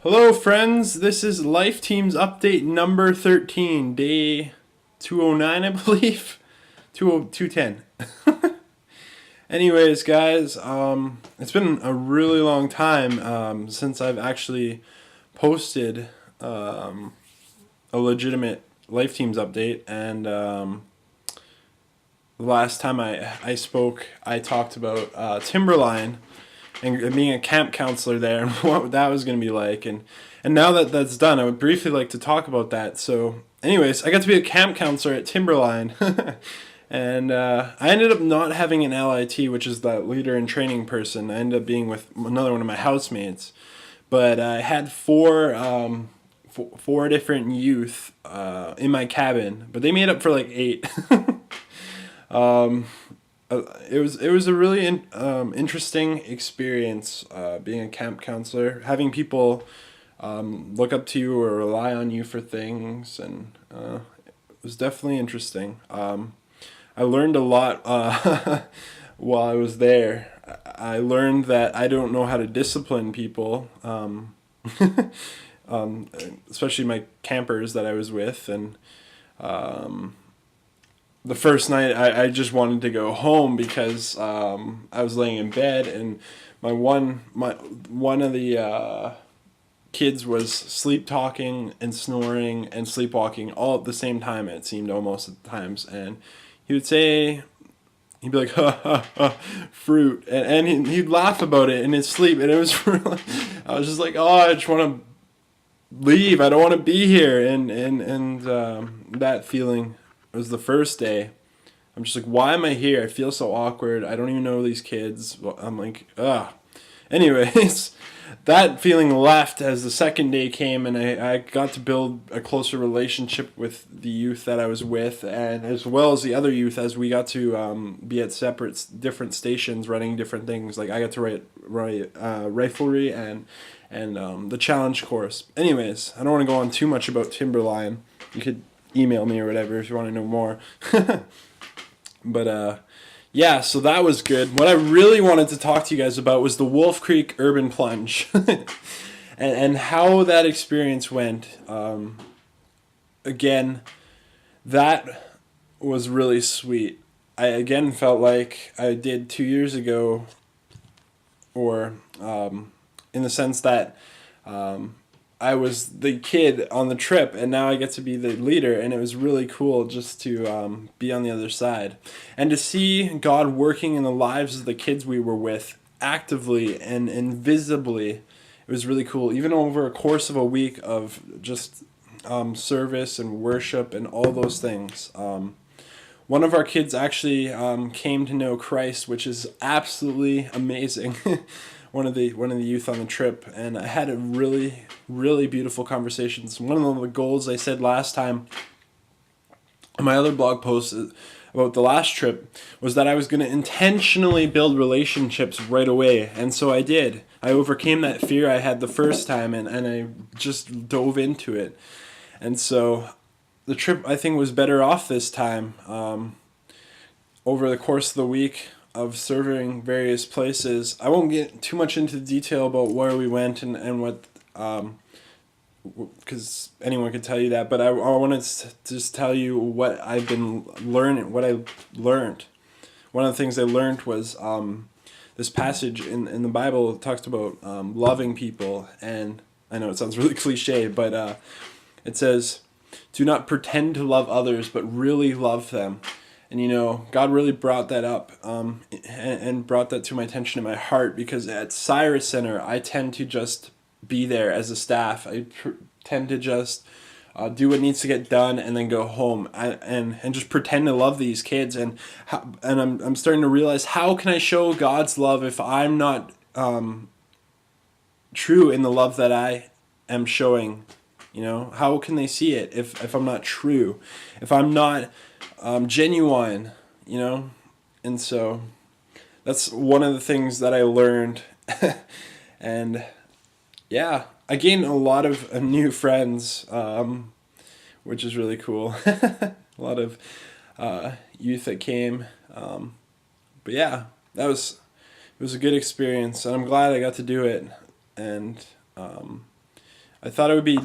Hello, friends. This is Lifeteams update number 13, day 209, I believe. 210. Anyways, guys, it's been a really long time since I've actually posted a legitimate Lifeteams update, and the last time I spoke, I talked about Timberline and being a camp counselor there and what that was going to be like. And now that that's done, I would briefly like to talk about that. So, anyways, I got to be a camp counselor at Timberline. And I ended up not having an LIT, which is the leader and training person. I ended up being with another one of my housemates. But I had four different youth in my cabin, but they made up for like 8. um, it was a really interesting experience being a camp counselor, having people look up to you or rely on you for things, and it was definitely interesting. I learned a lot while I was there. I learned that I don't know how to discipline people, especially my campers that I was with, and the first night I just wanted to go home because I was laying in bed, and one of the kids was sleep talking and snoring and sleepwalking all at the same time. It seemed almost at times, and he would say, he'd be like, ha ha ha, fruit, and he'd laugh about it in his sleep, and it was really, I was just like, oh, I just want to leave. I don't want to be here, and that feeling. It was the first day. I'm just like, why am I here? I feel so awkward. I don't even know these kids. I'm like, ugh. Anyways, that feeling left as the second day came, and I got to build a closer relationship with the youth that I was with, and as well as the other youth, as we got to be at different stations running different things. Like I got to write riflery and the challenge course. Anyways, I don't want to go on too much about Timberline. You could email me or whatever if you want to know more. But yeah, so that was good. What I really wanted to talk to you guys about was the Wolf Creek Urban Plunge and how that experience went. Again, that was really sweet. I again felt like I did 2 years ago, or in the sense that I was the kid on the trip, and now I get to be the leader, and it was really cool just to be on the other side and to see God working in the lives of the kids we were with actively and invisibly. It was really cool, even over a course of a week of just service and worship and all those things. One of our kids actually came to know Christ, which is absolutely amazing. one of the youth on the trip, and I had a really beautiful conversations. One of the goals I said last time on my other blog post about the last trip was that I was going to intentionally build relationships right away, and so I did. I overcame that fear I had the first time, and I just dove into it. And so the trip, I think, was better off this time. Over the course of the week of serving various places, I won't get too much into detail about where we went and what, because anyone could tell you that, but I wanted to just tell you what I've been learning, what I learned. One of the things I learned was this passage in the Bible talks about loving people, and I know it sounds really cliche, but it says, do not pretend to love others, but really love them. And you know, God really brought that up and brought that to my attention in my heart, because at Cyrus Center, I tend to just be there as a staff. I tend to just do what needs to get done and then go home and just pretend to love these kids. And I'm starting to realize, how can I show God's love if I'm not true in the love that I am showing? You know, how can they see it if I'm not true, if I'm not genuine, you know? And so that's one of the things that I learned. And yeah, I gained a lot of new friends, which is really cool. A lot of youth that came. But yeah, it was a good experience, and I'm glad I got to do it. And I thought it would be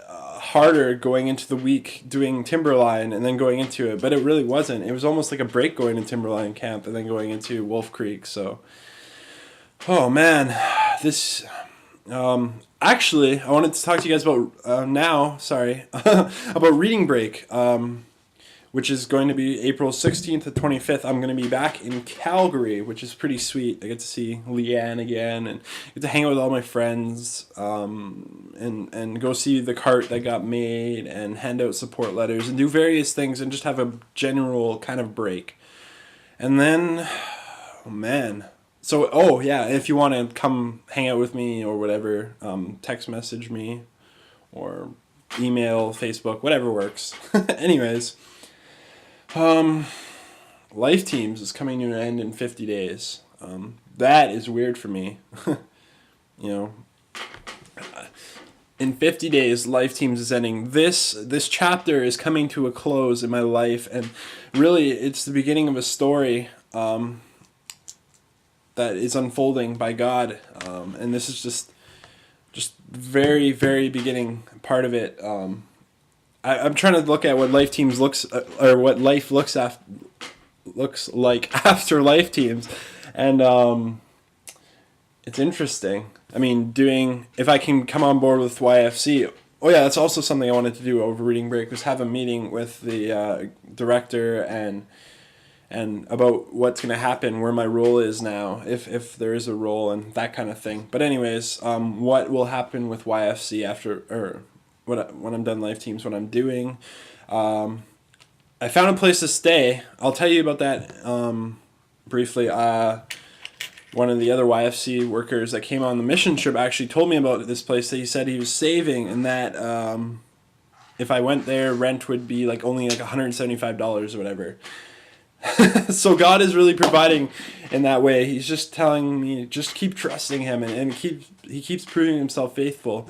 harder going into the week doing Timberline and then going into it, but it really wasn't. It was almost like a break going to Timberline camp and then going into Wolf Creek. So, oh man, this. Actually, I wanted to talk to you guys about about Reading Break, which is going to be April 16th to 25th. I'm going to be back in Calgary, which is pretty sweet. I get to see Leanne again and get to hang out with all my friends, and go see the cart that got made and hand out support letters and do various things and just have a general kind of break. And then, oh man. So, oh yeah, if you want to come hang out with me or whatever, text message me or email, Facebook, whatever works. Anyways, Lifeteams is coming to an end in 50 days. That is weird for me. You know, in 50 days, Lifeteams is ending. This chapter is coming to a close in my life, and really, it's the beginning of a story. That is unfolding by God, and this is just very, very beginning part of it. I'm trying to look at what Lifeteams or what life looks like after Lifeteams, and it's interesting. I mean, if I can come on board with YFC. Oh yeah, that's also something I wanted to do over Reading Break, was have a meeting with the director and about what's going to happen, where my role is now, if there is a role, and that kind of thing. But anyways, what will happen with YFC after, or when I'm done Lifeteams, what I'm doing. I found a place to stay. I'll tell you about that briefly. One of the other YFC workers that came on the mission trip actually told me about this place that he said he was saving, and that if I went there, rent would be only $175 or whatever. So God is really providing in that way. He's just telling me, just keep trusting him, and he keeps proving himself faithful.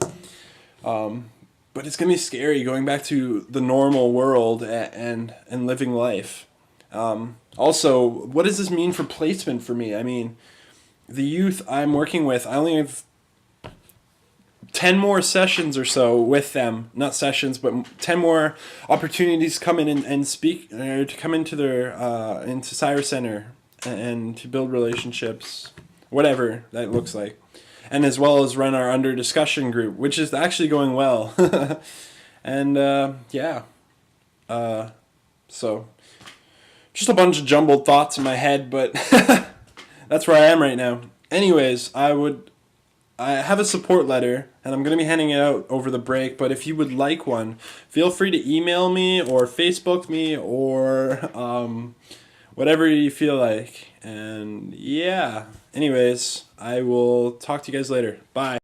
But it's going to be scary going back to the normal world and living life. Also, what does this mean for placement for me? I mean, the youth I'm working with, I only have 10 more sessions or so with them, not sessions, but 10 more opportunities to come in and speak, or to come into their into Cyrus Center and to build relationships, whatever that looks like, and as well as run our under discussion group, which is actually going well. And so just a bunch of jumbled thoughts in my head, but that's where I am right now. Anyways, I have a support letter, and I'm going to be handing it out over the break, but if you would like one, feel free to email me or Facebook me or whatever you feel like. And yeah, anyways, I will talk to you guys later. Bye.